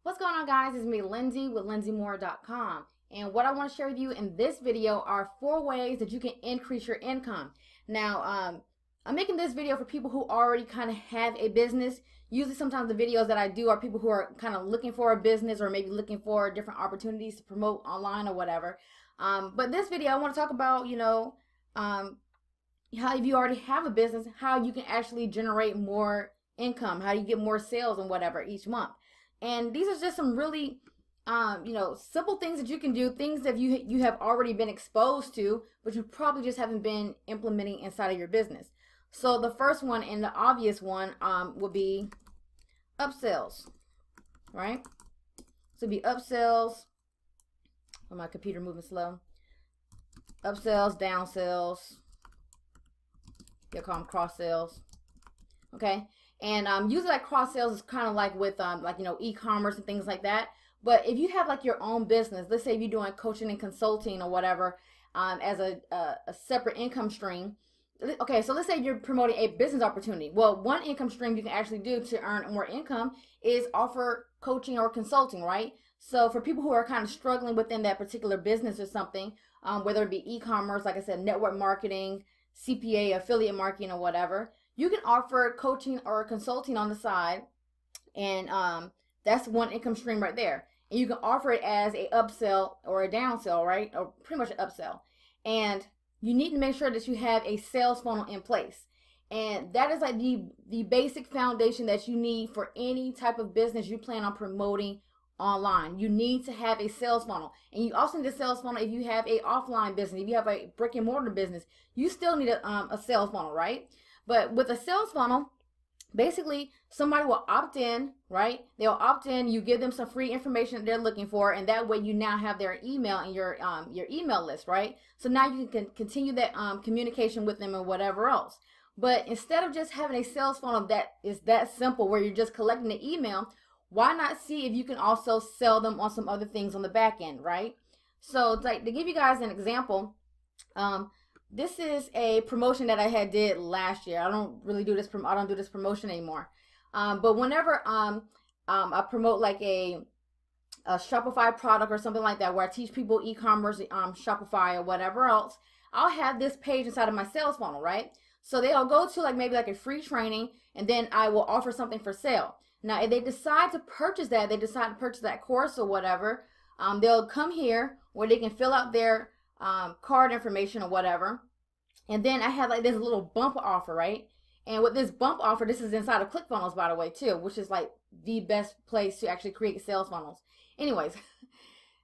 What's going on, guys? It's me, Lindsay, with LindsayMoore.com. And what I want to share with you in this video are 4 ways that you can increase your income. Now, I'm making this video for people who already kind of have a business. Usually sometimes the videos that I do are people who are kind of looking for a business or maybe looking for different opportunities to promote online or whatever. But this video, I want to talk about, how if you already have a business, how you can actually generate more income, how you get more sales and whatever each month. And these are just some really, simple things that you can do, things that you have already been exposed to, but you probably just haven't been implementing inside of your business. So the first one and the obvious one would be upsells, right? So it'd be upsells. Oh, my computer moving slow. Upsells, downsells. They'll call them cross sales. Okay. And usually like cross sales is kind of like with e-commerce and things like that. But if you have like your own business, let's say if you're doing coaching and consulting or whatever as a separate income stream. Okay, so let's say you're promoting a business opportunity. Well, one income stream you can actually do to earn more income is offer coaching or consulting, right? So for people who are kind of struggling within that particular business or something, whether it be e-commerce, like I said, network marketing, CPA, affiliate marketing or whatever, you can offer coaching or consulting on the side, and that's one income stream right there. And you can offer it as a upsell or a downsell, right? Or pretty much an upsell. And you need to make sure that you have a sales funnel in place. And that is like the basic foundation that you need for any type of business you plan on promoting online. You need to have a sales funnel. And you also need a sales funnel if you have a offline business. If you have a brick and mortar business, you still need a sales funnel, right? But with a sales funnel, basically somebody will opt in, right? They'll opt in, you give them some free information that they're looking for, and that way you now have their email in your email list, right? So now you can continue that communication with them and whatever else. But instead of just having a sales funnel that is that simple where you're just collecting the email, why not see if you can also sell them on some other things on the back end, right? So like to give you guys an example, this is a promotion that I did last year. I don't do this promotion anymore. But whenever I promote like a Shopify product or something like that, where I teach people e-commerce, Shopify or whatever else, I'll have this page inside of my sales funnel, right? So they'll go to maybe a free training, and then I will offer something for sale. Now, if they decide to purchase that, course or whatever, they'll come here where they can fill out their card information or whatever. And then I have this little bump offer, right? And with this bump offer, this is inside of ClickFunnels, by the way, too, which is like the best place to actually create sales funnels. Anyways,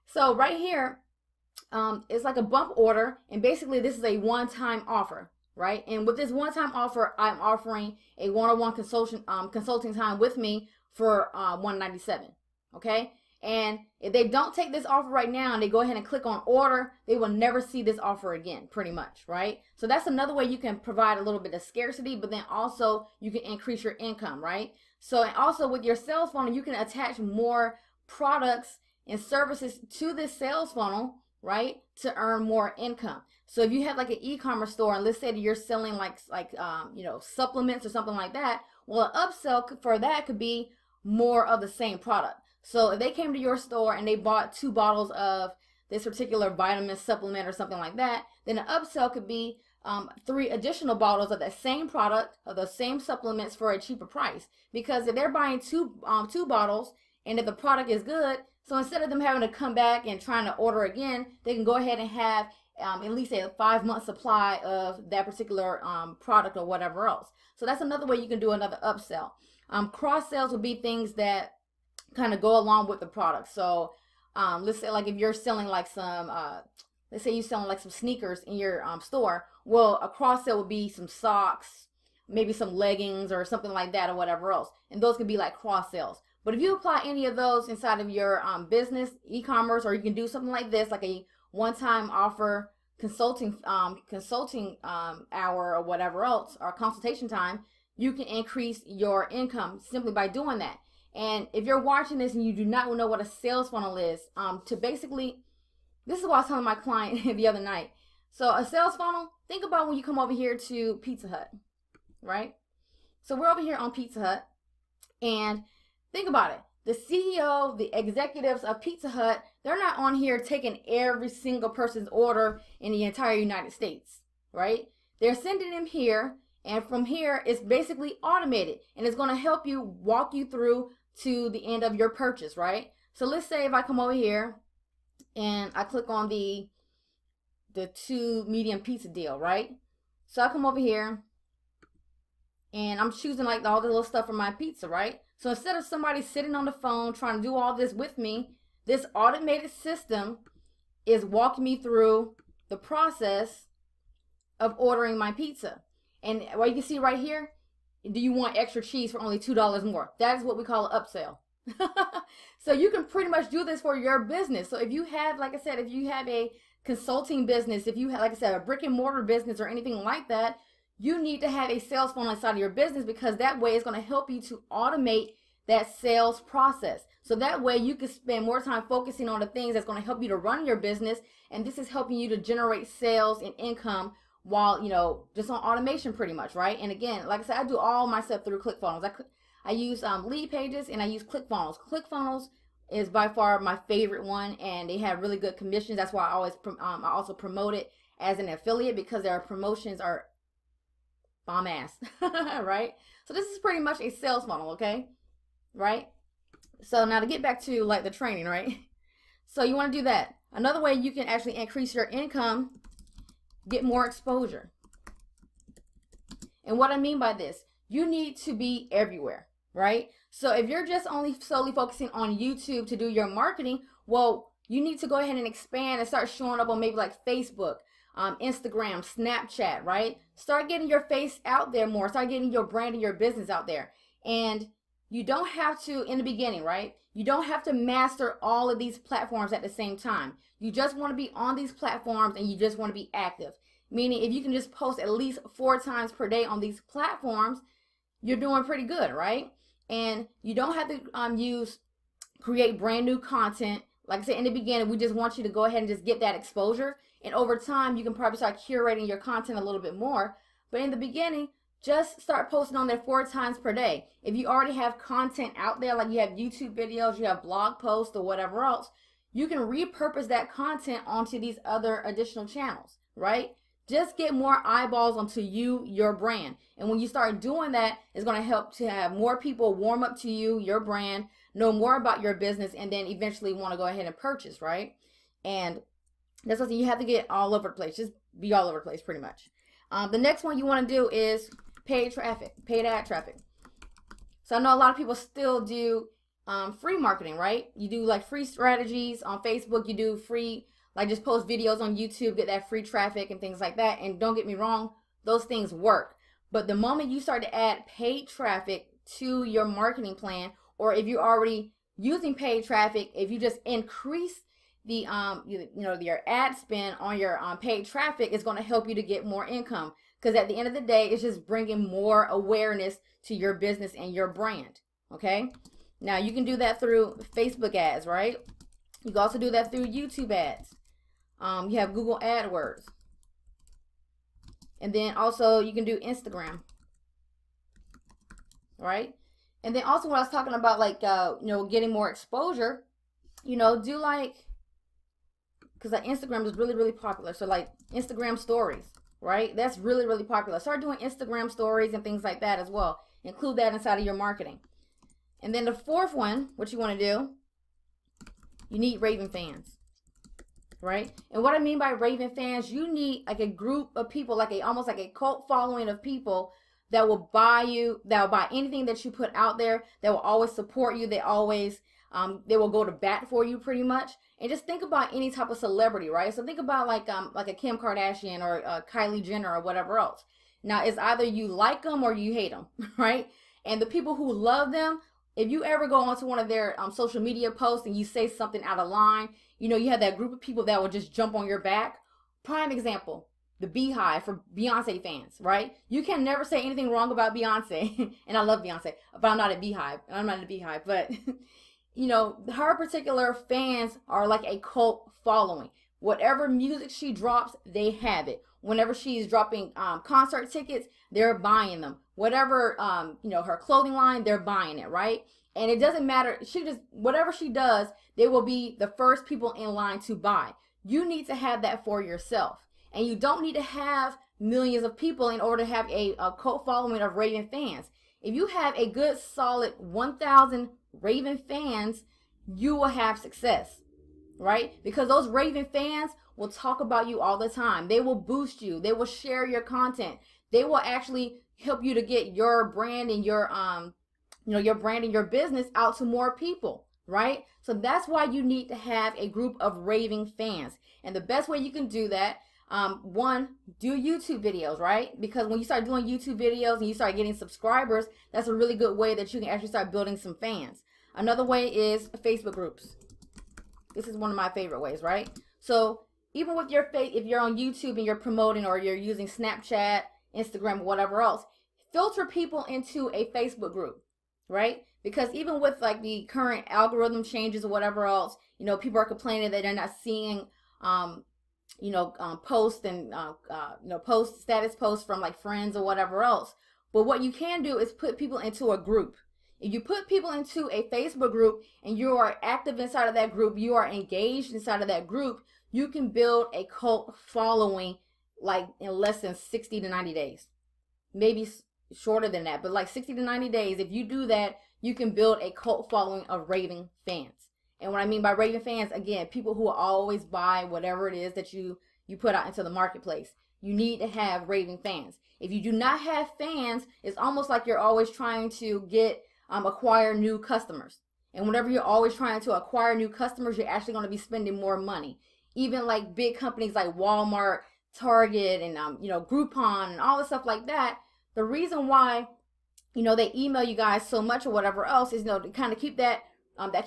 so right here, it's like a bump order, and basically this is a one-time offer, right? And with this one-time offer, I'm offering a one-on-one consulting time with me for $197, okay? And if they don't take this offer right now and they go ahead and click on order, they will never see this offer again, pretty much, right? So that's another way you can provide a little bit of scarcity, but then also you can increase your income, right? So and also with your sales funnel, you can attach more products and services to this sales funnel, right, to earn more income. So if you have like an e-commerce store, and let's say that you're selling supplements or something like that, well, an upsell for that could be more of the same product. So if they came to your store and they bought 2 bottles of this particular vitamin supplement or something like that, then an upsell could be 3 additional bottles of that same product, of the same supplements for a cheaper price. Because if they're buying two bottles, and if the product is good, so instead of them having to come back and trying to order again, they can go ahead and have at least a 5-month supply of that particular product or whatever else. So that's another way you can do another upsell. Cross sales would be things that kind of go along with the product. So let's say like if you're selling like some let's say you're selling like some sneakers in your store, well, a cross sale would be some socks, maybe some leggings or something like that or whatever else, and those could be like cross sales. But if you apply any of those inside of your business, e-commerce, or you can do something like this, like a one-time offer consulting hour or whatever else, or consultation time, you can increase your income simply by doing that. And if you're watching this and you do not know what a sales funnel is, this is what I was telling my client the other night. So a sales funnel, think about when you come over here to Pizza Hut, right? So we're over here on Pizza Hut, and think about it. the CEO, the executives of Pizza Hut, they're not on here taking every single person's order in the entire United States, right? They're sending them here, and from here, it's basically automated, and it's going to help you walk you through to the end of your purchase, right? So let's say if I come over here and I click on the 2 medium pizza deal, right? So I come over here and I'm choosing like all the little stuff for my pizza, right? So instead of somebody sitting on the phone trying to do all this with me, this automated system is walking me through the process of ordering my pizza. And what you can see right here, do you want extra cheese for only $2 more? That is what we call an upsell. So you can pretty much do this for your business. So if you have, like I said, if you have a consulting business, if you have, like I said, a brick and mortar business or anything like that, you need to have a sales funnel inside of your business, because that way it's going to help you to automate that sales process. So that way you can spend more time focusing on the things that's going to help you to run your business. And this is helping you to generate sales and income while, you know, just on automation pretty much, right? And again, like I said, I do all my stuff through ClickFunnels. I use Lead Pages and I use ClickFunnels. ClickFunnels is by far my favorite one, and they have really good commissions. That's why I always I also promote it as an affiliate, because their promotions are bomb ass, right? So this is pretty much a sales funnel, okay? Right? So now to get back to like the training, right? So you want to do that. Another way you can actually increase your income, get more exposure. And what I mean by this, you need to be everywhere, right? So if you're just only solely focusing on YouTube to do your marketing, well, you need to go ahead and expand and start showing up on maybe like Facebook, Instagram, Snapchat, right? Start getting your face out there more. Start getting your brand and your business out there. And you don't have to, in the beginning, right? You don't have to master all of these platforms at the same time. You just want to be on these platforms and you just want to be active. Meaning if you can just post at least 4 times per day on these platforms, you're doing pretty good, right? And you don't have to create brand new content. Like I said in the beginning, we just want you to go ahead and just get that exposure. And over time, you can probably start curating your content a little bit more. But in the beginning, just start posting on there 4 times per day. If you already have content out there, like you have YouTube videos, you have blog posts or whatever else, you can repurpose that content onto these other additional channels, right? Just get more eyeballs onto you, your brand. And when you start doing that, it's going to help to have more people warm up to you, your brand, know more about your business, and then eventually want to go ahead and purchase, right? And that's something you have to get all over the place. Just be all over the place pretty much. The next one you want to do is paid traffic, paid ad traffic. So I know a lot of people still do free marketing, right? You do like free strategies on Facebook. You do free, like just post videos on YouTube, get that free traffic and things like that. And don't get me wrong, those things work. But the moment you start to add paid traffic to your marketing plan, or if you're already using paid traffic, if you just increase the your ad spend on your paid traffic, it's going to help you to get more income. Because at the end of the day, it's just bringing more awareness to your business and your brand. Okay. Now you can do that through Facebook ads, right? You can also do that through YouTube ads. You have Google AdWords. And then also you can do Instagram. Right? And then also when I was talking about like, getting more exposure, do like, because like Instagram is really, really popular. So like Instagram stories, right? That's really, really popular. Start doing Instagram stories and things like that as well. Include that inside of your marketing. And then the fourth one, what you want to do, you need raving fans, right? And what I mean by raving fans, you need like a group of people, like almost like a cult following of people that will buy anything that you put out there, that will always support you. They will go to bat for you pretty much. And just think about any type of celebrity, right? So think about like a Kim Kardashian or Kylie Jenner or whatever else. Now it's either you like them or you hate them, right? And the people who love them, if you ever go onto one of their social media posts and you say something out of line, you have that group of people that will just jump on your back. Prime example, the Beehive for Beyonce fans, right? You can never say anything wrong about Beyonce. And I love Beyonce, but I'm not a Beehive. I'm not a Beehive, but her particular fans are like a cult following. Whatever music she drops, they have it. Whenever she's dropping concert tickets, they're buying them. Whatever, her clothing line, they're buying it, right? And it doesn't matter, she just, whatever she does, they will be the first people in line to buy. You need to have that for yourself. And you don't need to have millions of people in order to have a cult following of raving fans. If you have a good solid 1,000 raving fans, you will have success, right? Because those raving fans will talk about you all the time. They will boost you. They will share your content. They will actually help you to get your brand and your your brand and your business out to more people, right? So that's why you need to have a group of raving fans. And the best way you can do that, one, do YouTube videos, right? Because when you start doing YouTube videos and you start getting subscribers, that's a really good way that you can actually start building some fans. Another way is Facebook groups. This is one of my favorite ways, right? So even with your if you're on YouTube and you're promoting, or you're using Snapchat, Instagram, or whatever else, filter people into a Facebook group, right? Because even with like the current algorithm changes or whatever else, people are complaining that they're not seeing, posts and, status posts from like friends or whatever else. But what you can do is put people into a group. If you put people into a Facebook group and you are active inside of that group, you are engaged inside of that group, you can build a cult following like in less than 60 to 90 days. Maybe shorter than that, but like 60 to 90 days. If you do that, you can build a cult following of raving fans. And what I mean by raving fans, again, people who will always buy whatever it is that you put out into the marketplace. You need to have raving fans. If you do not have fans, it's almost like you're always trying to acquire new customers. And whenever you're always trying to acquire new customers, you're actually going to be spending more money. Even like big companies like Walmart, Target, and Groupon and all the stuff like that. The reason why they email you guys so much or whatever else is to kind of keep that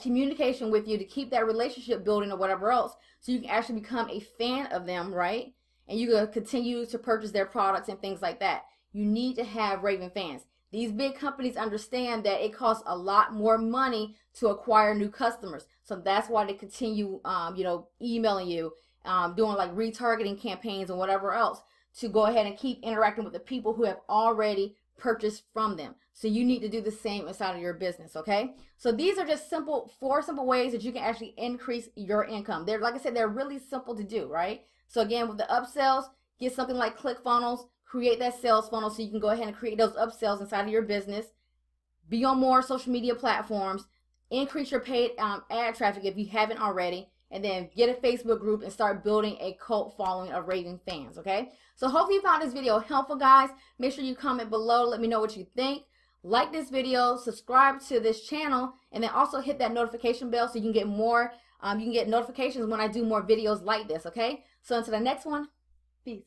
communication with you, to keep that relationship building or whatever else, so you can actually become a fan of them, right? And you can continue to purchase their products and things like that. You need to have raving fans. These big companies understand that it costs a lot more money to acquire new customers. So that's why they continue, emailing you, doing like retargeting campaigns and whatever else, to go ahead and keep interacting with the people who have already purchased from them. So you need to do the same inside of your business, okay? So these are just four simple ways that you can actually increase your income. They're, like I said, they're really simple to do, right? So again, with the upsells, get something like ClickFunnels, create that sales funnel so you can go ahead and create those upsells inside of your business. Be on more social media platforms, increase your paid ad traffic if you haven't already, and then get a Facebook group and start building a cult following of raving fans, okay? So hopefully you found this video helpful, guys. Make sure you comment below. Let me know what you think. Like this video, subscribe to this channel, and then also hit that notification bell so you can get more, you can get notifications when I do more videos like this, okay? So until the next one, peace.